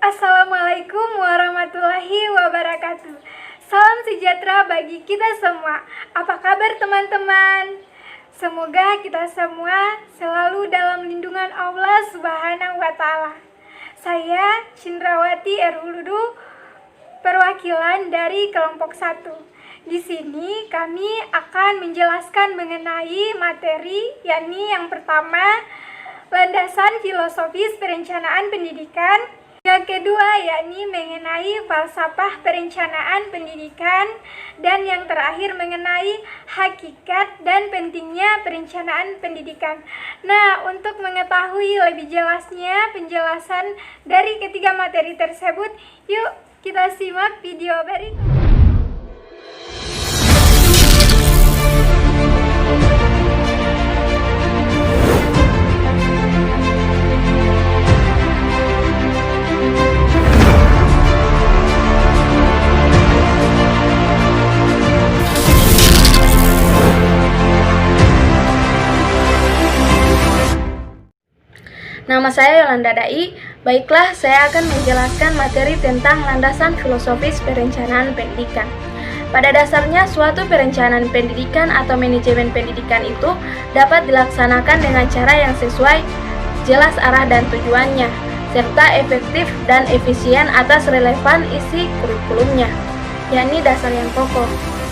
Assalamualaikum warahmatullahi wabarakatuh. Salam sejahtera bagi kita semua. Apa kabar teman-teman? Semoga kita semua selalu dalam lindungan Allah Subhanahu wa Ta'ala. Saya Cindrawati Erhuludu, perwakilan dari kelompok 1. Di sini kami akan menjelaskan mengenai materi, yakni yang pertama, landasan filosofis perencanaan pendidikan. Yang kedua, yakni mengenai falsafah perencanaan pendidikan. Dan yang terakhir mengenai hakikat dan pentingnya perencanaan pendidikan. Nah, untuk mengetahui lebih jelasnya penjelasan dari ketiga materi tersebut, yuk kita simak video berikut. Nama saya Yolanda Dai. Baiklah, saya akan menjelaskan materi tentang landasan filosofis perencanaan pendidikan. Pada dasarnya, suatu perencanaan pendidikan atau manajemen pendidikan itu dapat dilaksanakan dengan cara yang sesuai, jelas arah dan tujuannya, serta efektif dan efisien atas relevan isi kurikulumnya, yakni dasar yang kokoh.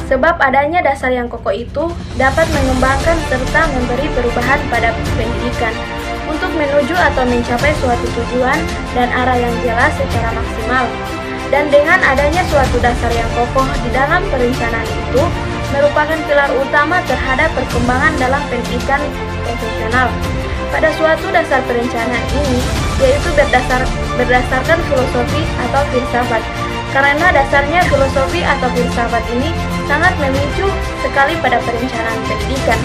Sebab adanya dasar yang kokoh itu dapat mengembangkan serta memberi perubahan pada pendidikan untuk menuju atau mencapai suatu tujuan dan arah yang jelas secara maksimal. Dan dengan adanya suatu dasar yang kokoh di dalam perencanaan itu merupakan pilar utama terhadap perkembangan dalam pendidikan profesional. Pada suatu dasar perencanaan ini, yaitu berdasarkan filosofi atau filsafat. Karena dasarnya filosofi atau filsafat ini sangat memicu sekali pada perencanaan pendidikan.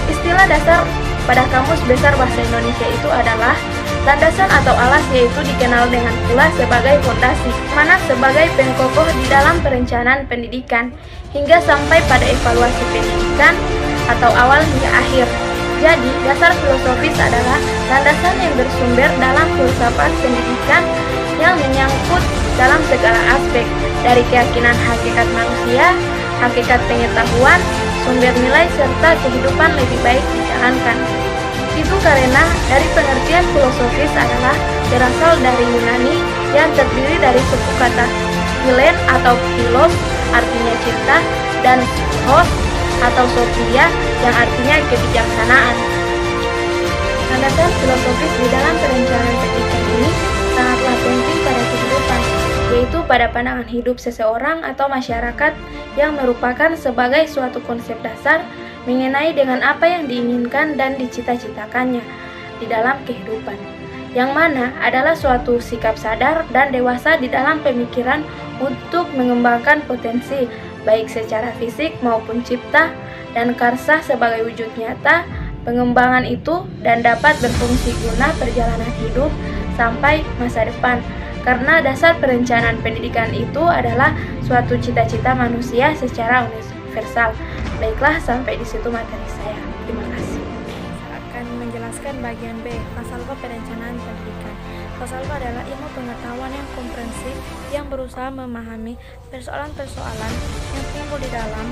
Istilah dasar pada Kamus Besar Bahasa Indonesia itu adalah landasan atau alas, yaitu dikenal dengan pula sebagai fondasi, mana sebagai pengkokoh di dalam perencanaan pendidikan hingga sampai pada evaluasi pendidikan atau awal hingga akhir. Jadi, dasar filosofis adalah landasan yang bersumber dalam filsafat pendidikan yang menyangkut dalam segala aspek, dari keyakinan hakikat manusia, hakikat pengetahuan, sumber nilai, serta kehidupan lebih baik dijalankan. Itu karena dari pengertian filosofis adalah berasal dari Yunani yang terdiri dari suku kata philen atau philos artinya cinta dan phos atau sophia yang artinya kebijaksanaan. Landasan filosofis di dalam perencanaan pendidikan ini sangatlah penting pada kehidupan, yaitu pada pandangan hidup seseorang atau masyarakat yang merupakan sebagai suatu konsep dasar mengenai dengan apa yang diinginkan dan dicita-citakannya di dalam kehidupan, yang mana adalah suatu sikap sadar dan dewasa di dalam pemikiran untuk mengembangkan potensi baik secara fisik maupun cipta dan karsa sebagai wujud nyata pengembangan itu dan dapat berfungsi guna perjalanan hidup sampai masa depan. Karena dasar perencanaan pendidikan itu adalah suatu cita-cita manusia secara universal. Baiklah, sampai di situ materi saya. Terima kasih. Saya akan menjelaskan bagian B, falsafah perencanaan pendidikan. Falsafah adalah ilmu pengetahuan yang komprehensif yang berusaha memahami persoalan-persoalan yang timbul di dalam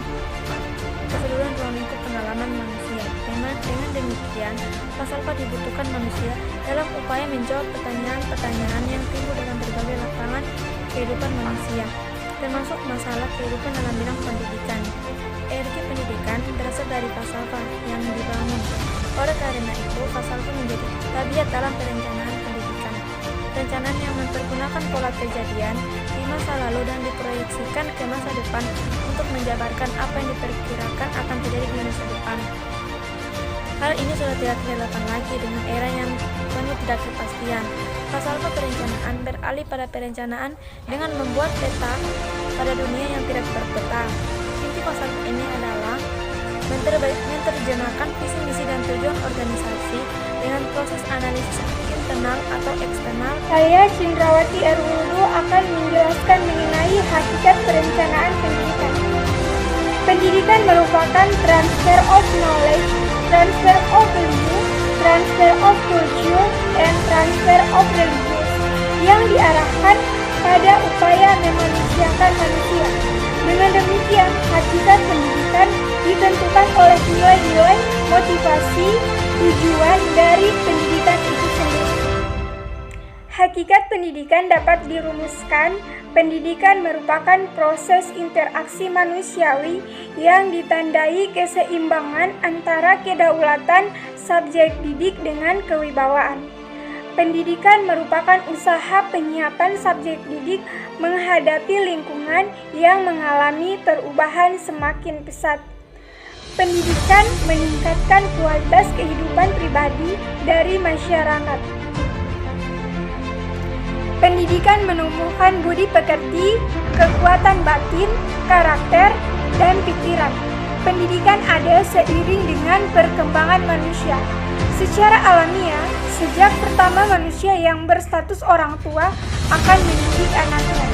keseluruhan ruang lingkup pengalaman manusia. Dengan demikian, falsafah dibutuhkan manusia dalam upaya menjawab pertanyaan-pertanyaan yang timbul dalam berbagai lapangan kehidupan manusia, termasuk masalah kehidupan dalam bidang pendidikan. Energi pendidikan berasal dari falsafah yang dibangun. Oleh karena itu, falsafah menjadi tabiat dalam perencanaan pendidikan. Perencanaan yang mempergunakan pola kejadian di masa lalu dan diproyeksikan ke masa depan untuk menjabarkan apa yang diperkirakan akan terjadi di masa depan. Hal ini sudah tidak relevan lagi dengan era yang penuh tidak kepastian. Falsafah perencanaan beralih pada perencanaan dengan membuat peta pada dunia yang tidak berpeta. Inti falsafah ini adalah menerjemahkan visi misi dan tujuan organisasi dengan proses analisis internal atau eksternal. Saya Cindrawati Erhuludu akan menjelaskan mengenai hakikat perencanaan pendidikan. Pendidikan merupakan transfer of knowledge, transfer of value, transfer of culture, and transfer of religion. yang diarahkan pada upaya memanusiakan manusia. Dengan demikian, hakikat pendidikan ditentukan oleh nilai-nilai, motivasi, tujuan dari pendidikan itu sendiri. Hakikat pendidikan dapat dirumuskan. Pendidikan merupakan proses interaksi manusiawi yang ditandai keseimbangan antara kedaulatan subjek didik dengan kewibawaan. Pendidikan merupakan usaha penyiapan subjek didik menghadapi lingkungan yang mengalami perubahan semakin pesat. Pendidikan meningkatkan kualitas kehidupan pribadi dari masyarakat. Pendidikan menumbuhkan budi pekerti, kekuatan batin, karakter, dan pikiran. Pendidikan ada seiring dengan perkembangan manusia. Secara alamiah, sejak pertama manusia yang berstatus orang tua akan mendidik anaknya.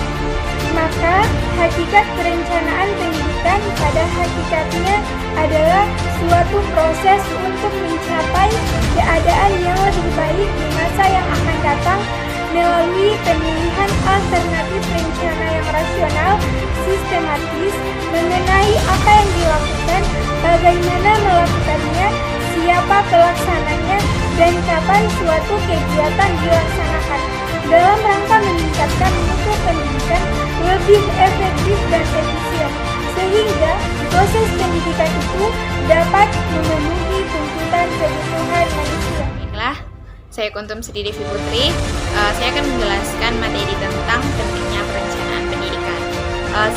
Maka, hakikat perencanaan pendidikan pada hakikatnya adalah suatu proses untuk mencapai keadaan yang lebih baik di masa yang akan datang melalui pemilihan alternatif rencana yang rasional, sistematis, mengenai apa yang dilakukan, bagaimana melakukannya, siapa pelaksananya, dan kapan suatu kegiatan dilaksanakan, dalam rangka meningkatkan mutu pendidikan lebih efektif dan efisien, sehingga proses pendidikan itu dapat memenuhi tuntutan kebutuhan manusia. Baiklah, saya Kuntum Sri Devi Putri. Saya akan menjelaskan materi tentang pentingnya perencanaan pendidikan.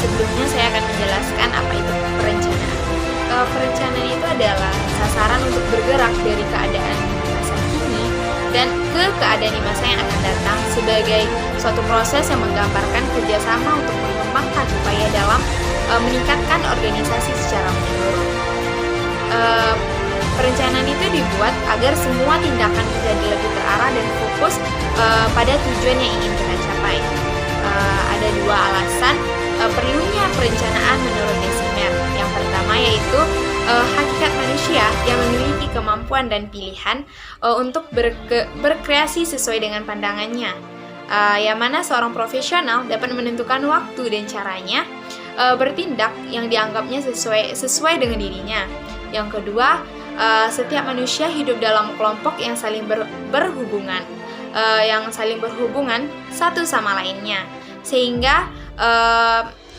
Sebelumnya saya akan menjelaskan apa itu perencanaan. Perencanaan itu adalah sasaran untuk bergerak dari keadaan di masa kini dan ke keadaan di masa yang akan datang sebagai suatu proses yang menggambarkan kerjasama untuk mengembangkan upaya dalam meningkatkan organisasi secara menyeluruh. Perencanaan itu dibuat agar semua tindakan menjadi lebih terarah dan fokus pada tujuan yang ingin kita capai. Ada dua alasan perlunya perencanaan menurut Desimer. Yang pertama yaitu hakikat manusia yang memiliki kemampuan dan pilihan untuk berkreasi sesuai dengan pandangannya. Yang mana seorang profesional dapat menentukan waktu dan caranya bertindak yang dianggapnya sesuai dengan dirinya. Yang kedua, setiap manusia hidup dalam kelompok yang saling berhubungan, satu sama lainnya, sehingga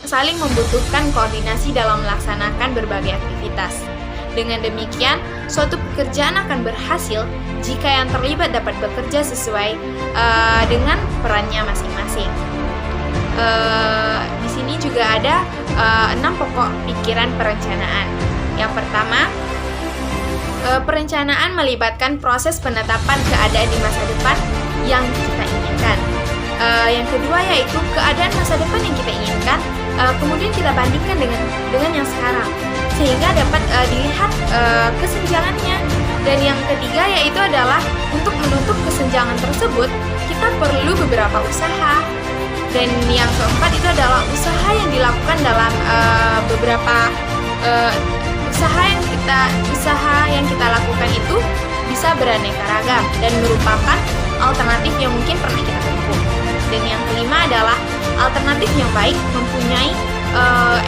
saling membutuhkan koordinasi dalam melaksanakan berbagai aktivitas. Dengan demikian, suatu pekerjaan akan berhasil jika yang terlibat dapat bekerja sesuai dengan perannya masing-masing. Di sini juga ada 6 pokok pikiran perencanaan. Yang pertama, perencanaan melibatkan proses penetapan keadaan di masa depan yang kita inginkan. Yang kedua yaitu keadaan masa depan yang kita inginkan, kemudian kita bandingkan dengan yang sekarang, sehingga dapat dilihat kesenjangannya. Dan yang ketiga yaitu adalah untuk menutup kesenjangan tersebut, kita perlu beberapa usaha. Dan yang keempat itu adalah usaha yang dilakukan dalam beberapa usaha yang kita lakukan itu bisa beraneka ragam dan merupakan alternatif yang mungkin pernah kita tempuh. Dan yang kelima adalah alternatif yang baik mempunyai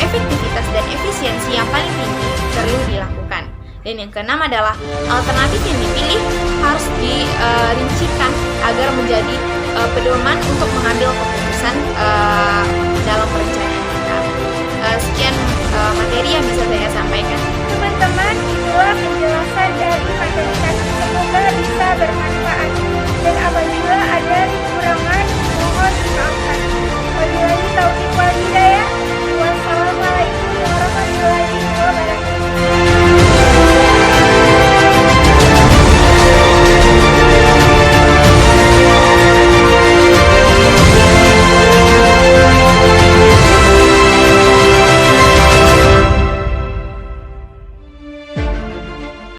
efektivitas dan efisiensi yang paling tinggi perlu dilakukan. Dan yang keenam adalah alternatif yang dipilih harus dirincikan agar menjadi pedoman untuk mengambil